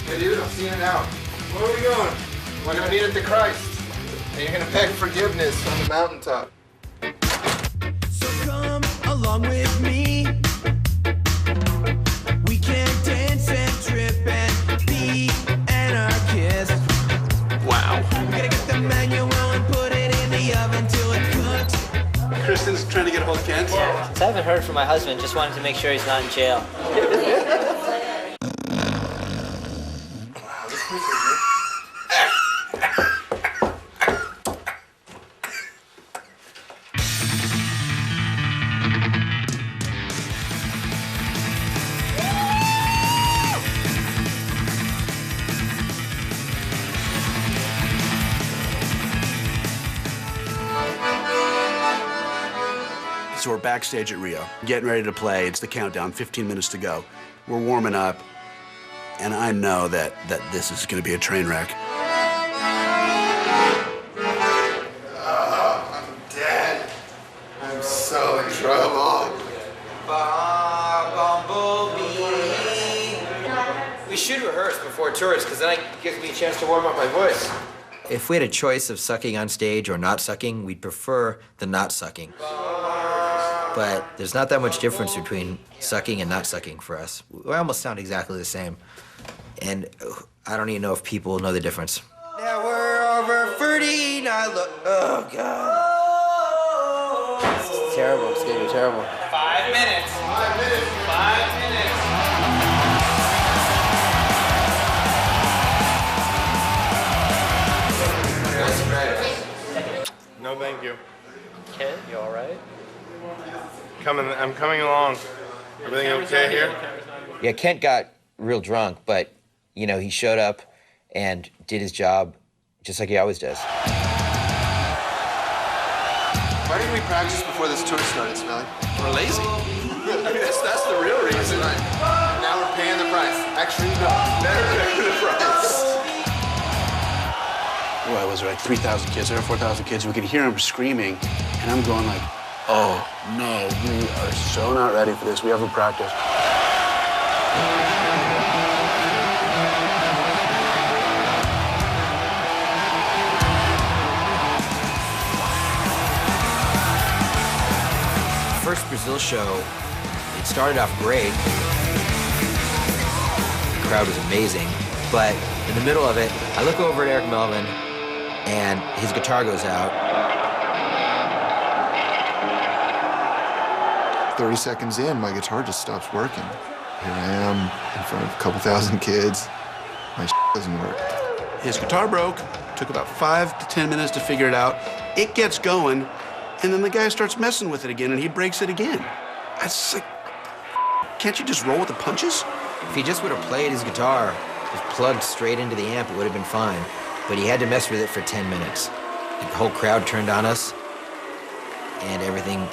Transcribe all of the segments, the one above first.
Hey dude, I'm seeing it out. Where are we going? We're gonna meet at the Christ. And you're gonna beg forgiveness on the mountaintop. So come along with me. We can dance and trip and be anarchists. Wow. We're gonna get the manual and put it in the oven till it cooks. Kristen's trying to get a hold of Kent. Since I haven't heard from my husband, just wanted to make sure he's not in jail. So we're backstage at Rio, getting ready to play. It's the countdown, 15 minutes to go. We're warming up, and I know that this is going to be a train wreck. I'm dead. I'm so in trouble. We should rehearse before tours, because then it gives me a chance to warm up my voice. If we had a choice of sucking on stage or not sucking, we'd prefer the not sucking. But there's not that much difference between sucking and not sucking for us. We almost sound exactly the same. And I don't even know if people know the difference. Now we're over 30, now look, oh God. It's terrible. It's gonna be terrible. 5 minutes. 5 minutes. 5 minutes. No, thank you. Ken, you all right? I'm coming along. Everything okay here? Yeah, Kent got real drunk, but, you know, he showed up and did his job just like he always does. Why didn't we practice before this tour started, Smelly? We're lazy. I mean, that's the real reason. Now we're paying the price. Actually, no. Better pay the price. What was there, like 3,000 kids there, 4,000 kids? We could hear them screaming, and I'm going like, oh no, we are so not ready for this. We haven't practiced. First Brazil show, it started off great. The crowd was amazing, but in the middle of it, I look over at Eric Melvin, and his guitar goes out. 30 seconds in, my guitar just stops working. Here I am in front of a couple thousand kids. My doesn't work. His guitar broke. Took about 5 to 10 minutes to figure it out. It gets going, and then the guy starts messing with it again, and he breaks it again. It's like, can't you just roll with the punches? If he just would have played his guitar, just plugged straight into the amp, it would have been fine. But he had to mess with it for 10 minutes. The whole crowd turned on us, and everything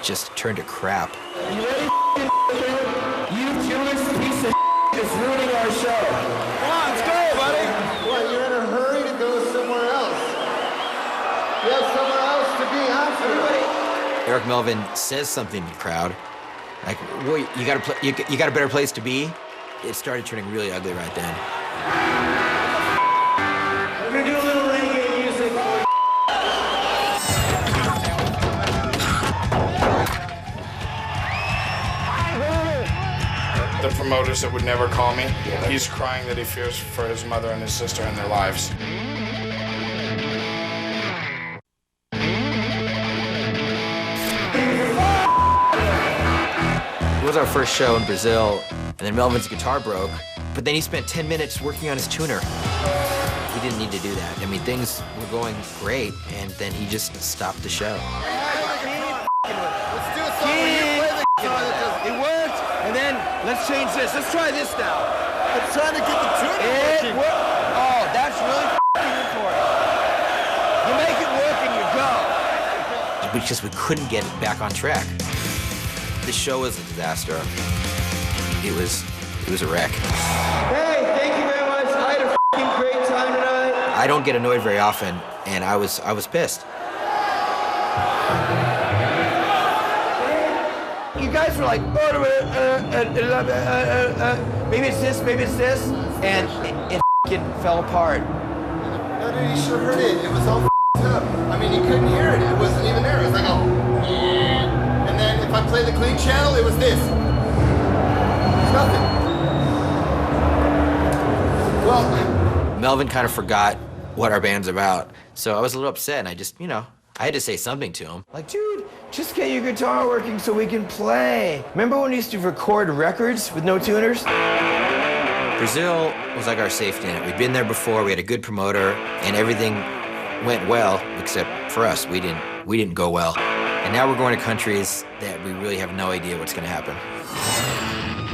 just turned to crap. You ready, you Jewish piece of is ruining our show. Come on, let's go, buddy. What, you're in a hurry to go somewhere else? You have somewhere else to be after. Eric Melvin says something to the crowd, like, "Wait, you got a better place to be?" It started turning really ugly right then. We're gonna do a little reggae music. The promoters that would never call me, he's crying that he fears for his mother and his sister and their lives. It was our first show in Brazil, and then Melvin's guitar broke, but then he spent 10 minutes working on his tuner. He didn't need to do that. I mean, things were going great, and then he just stopped the show. Let's do a song where you play the guitar that does It worked, and then let's change this. Let's try this now. I'm trying to get the tune working. Oh, that's really important. You make it work and you go. Because we couldn't get it back on track. The show was a disaster. It was a wreck. Hey, thank you very much. I had a great time tonight. I don't get annoyed very often, and I was pissed. You guys were like, maybe it's this, maybe it's this. and it fell apart. No, dude, you sure heard it. It was all up. I mean, you couldn't hear it. It wasn't even there. It was like a... And then if I play the clean channel, it was this. It's nothing. Well... Melvin kind of forgot what our band's about, so I was a little upset, and I just, I had to say something to him. Like, dude, just get your guitar working so we can play. Remember when we used to record records with no tuners? Brazil was like our safety net. We'd been there before, we had a good promoter, and everything went well, except for us. We didn't go well. And now we're going to countries that we really have no idea what's gonna happen.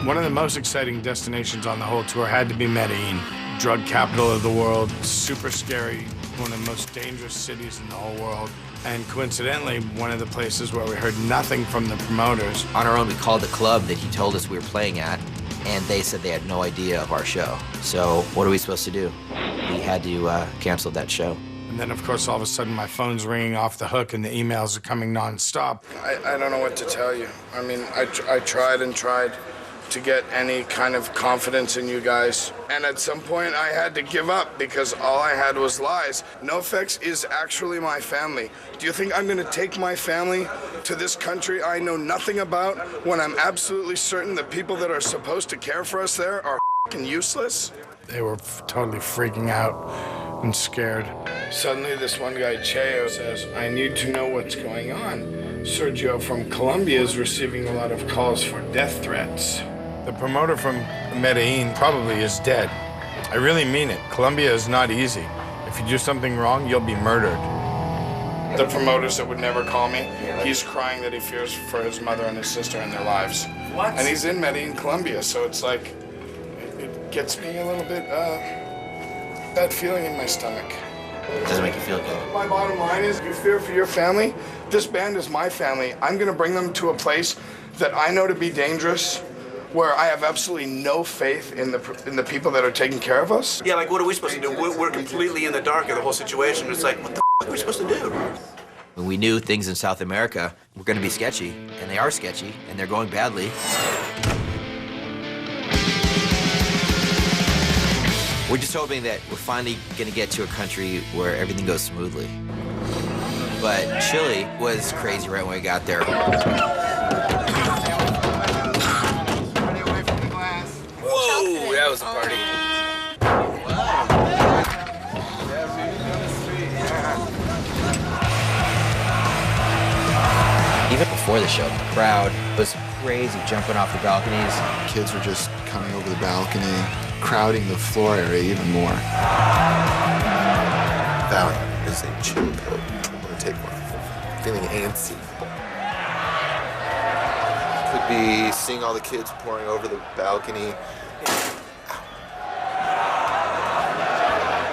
One of the most exciting destinations on the whole tour had to be Medellin. Drug capital of the world, super scary, one of the most dangerous cities in the whole world. And coincidentally, one of the places where we heard nothing from the promoters. On our own, we called the club that he told us we were playing at, and they said they had no idea of our show. So what are we supposed to do? We had to cancel that show. And then, of course, all of a sudden, my phone's ringing off the hook and the emails are coming nonstop. I don't know what to tell you. I mean, I tried and tried to get any kind of confidence in you guys. And at some point, I had to give up because all I had was lies. NOFX is actually my family. Do you think I'm gonna take my family to this country I know nothing about when I'm absolutely certain the people that are supposed to care for us there are f***ing useless? They were totally freaking out and scared. Suddenly, this one guy, Cheo, says, I need to know what's going on. Sergio from Colombia is receiving a lot of calls for death threats. The promoter from Medellin probably is dead. I really mean it. Colombia is not easy. If you do something wrong, you'll be murdered. The promoters that would never call me, he's crying that he fears for his mother and his sister and their lives. What? And he's in Medellin, Colombia, so it's like, it gets me a little bit, bad feeling in my stomach. It doesn't make you feel good. My bottom line is, you fear for your family? This band is my family. I'm gonna bring them to a place that I know to be dangerous, where I have absolutely no faith in the people that are taking care of us. Yeah, like what are we supposed to do? We're completely in the dark of the whole situation. It's like, what the f are we supposed to do? When we knew things in South America were gonna be sketchy, and they are sketchy, and they're going badly. We're just hoping that we're finally gonna get to a country where everything goes smoothly. But Chile was crazy right when we got there. Whoa, that was a party. Even before the show, the crowd was crazy, jumping off the balconies. Kids were just coming over the balcony, crowding the floor area even more. Valiant is a chill pill. I'm gonna take one. Feeling antsy. Could be seeing all the kids pouring over the balcony.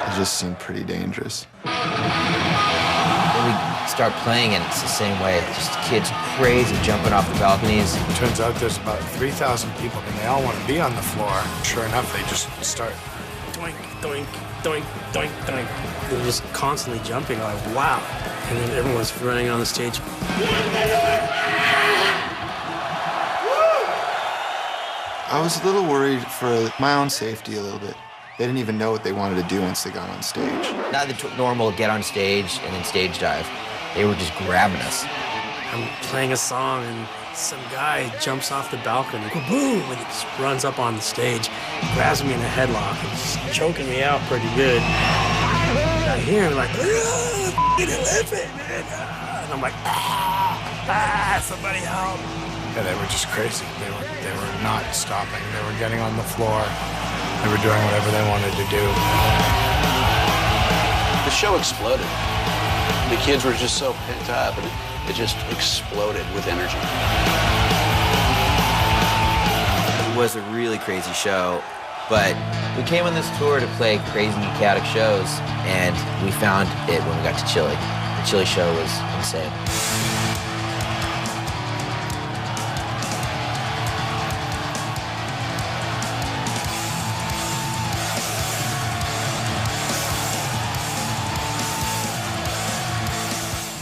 It just seemed pretty dangerous. Then we start playing, and it's the same way. Just kids crazy, jumping off the balconies. It turns out there's about 3,000 people, and they all want to be on the floor. Sure enough, they just start Doink, doink, doink, doink, doink. They're just constantly jumping, like, wow. And then everyone's running on the stage. I was a little worried for my own safety a little bit. They didn't even know what they wanted to do once they got on stage. Not the normal get on stage and then stage dive. They were just grabbing us. I'm playing a song, and some guy jumps off the balcony, boom, and he just runs up on the stage, grabs me in a headlock, and just choking me out pretty good. And I hear him like, and I'm like, somebody help. Yeah, they were just crazy. They were not stopping. They were getting on the floor. They were doing whatever they wanted to do. The show exploded. The kids were just so pent up, and it just exploded with energy. It was a really crazy show, but we came on this tour to play crazy, chaotic shows, and we found it when we got to Chile. The Chile show was insane.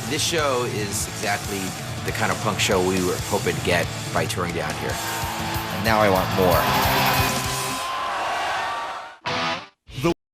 This show is exactly the kind of punk show we were hoping to get by touring down here. And now I want more.